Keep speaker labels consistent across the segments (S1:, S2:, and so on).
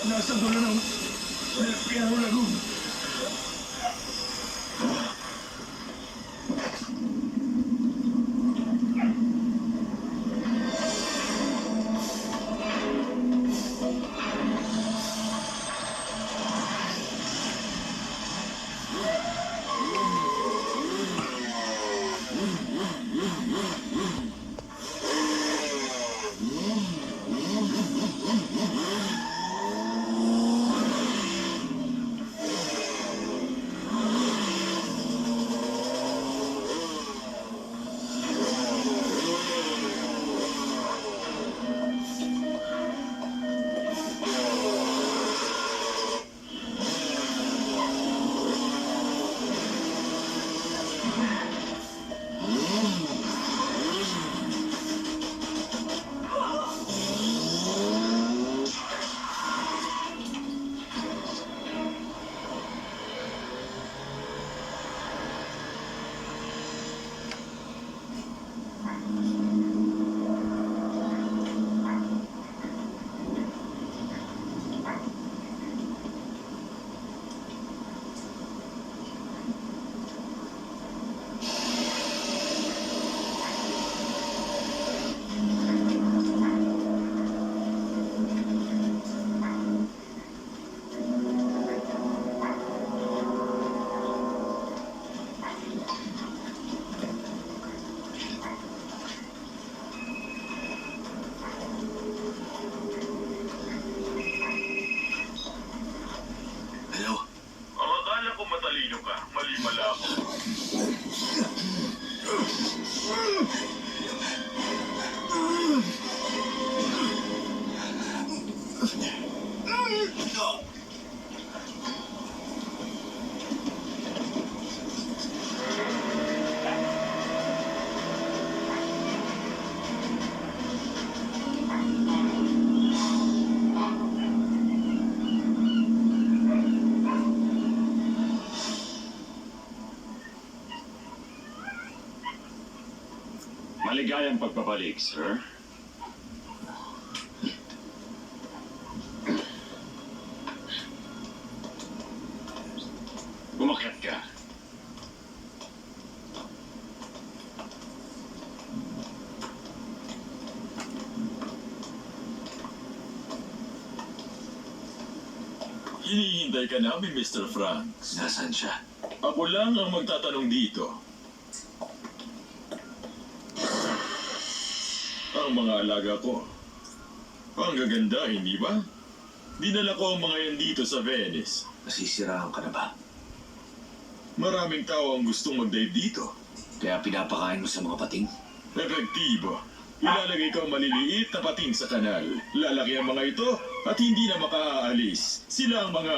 S1: Nasa dulo ng Piano Lagoon.
S2: Maligayang pagpabalik, sir. Umakyat ka.
S3: Hinihintay ka namin, Mr. Franks.
S2: Nasaan siya?
S3: Ako lang ang magtatanong dito. Ang mga alaga ko. Ang gaganda, hindi ba? Dinala ko ang mga yan dito sa Venice.
S2: Nasisiraan ka na ba?
S3: Maraming tao ang gustong mag-dive dito.
S2: Kaya pinapakain mo sa mga pating?
S3: Epektibo. Ilalagay ko ang maliliit na pating sa kanal. Lalaki ang mga ito at hindi na makaalis. Sila ang mga...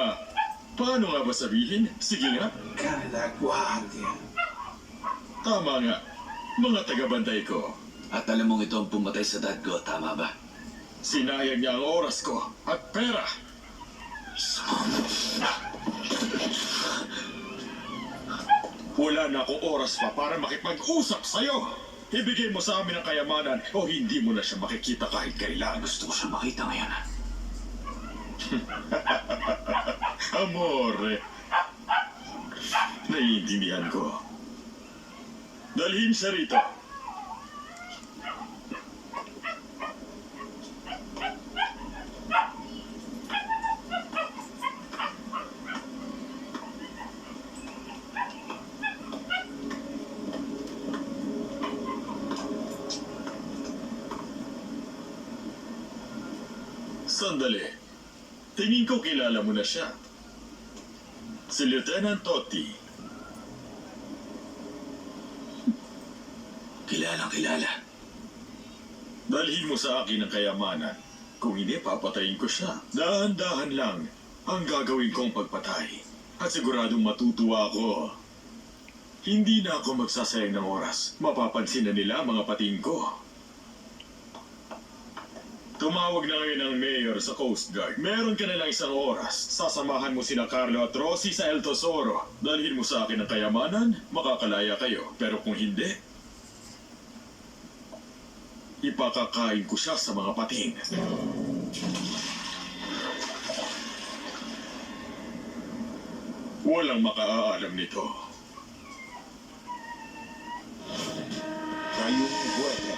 S3: Paano nga ba sabihin? Sige nga.
S1: Kala Guardia.
S3: Tama nga. Mga tagabantay ko.
S2: At alam mong ito ang pumatay sa dad ko, tama ba?
S3: Sinayang niya ang oras ko at pera. Wala na akong oras pa para makipag-usap sa'yo. Ibigay mo sa amin ang kayamanan o hindi mo na siya makikita kahit kailan.
S2: Gusto ko siya makita ngayon.
S3: Amore. Naiintindihan ko. Dalhin siya rito. Sandali. Tingin ko kilala mo na siya. Si Lieutenant Totti.
S2: Kilala.
S3: Dalhin mo sa akin ang kayamanan. Kung hindi, papatayin ko siya. Dahan-dahan lang ang gagawin kong pagpatay. At siguradong matutuwa ako. Hindi na ako magsasayang ng oras. Mapapansin na nila ang mga pating ko. Tumawag na ngayon ang mayor sa Coast Guard. Meron ka na lang isang oras. Sasamahan mo sina Carlo at Rossi sa El Tesoro. Dalhin mo sa akin ang kayamanan, makakalaya kayo. Pero kung hindi, ipakakain ko siya sa mga pating. Walang makaalam nito.
S4: Ngayong buwan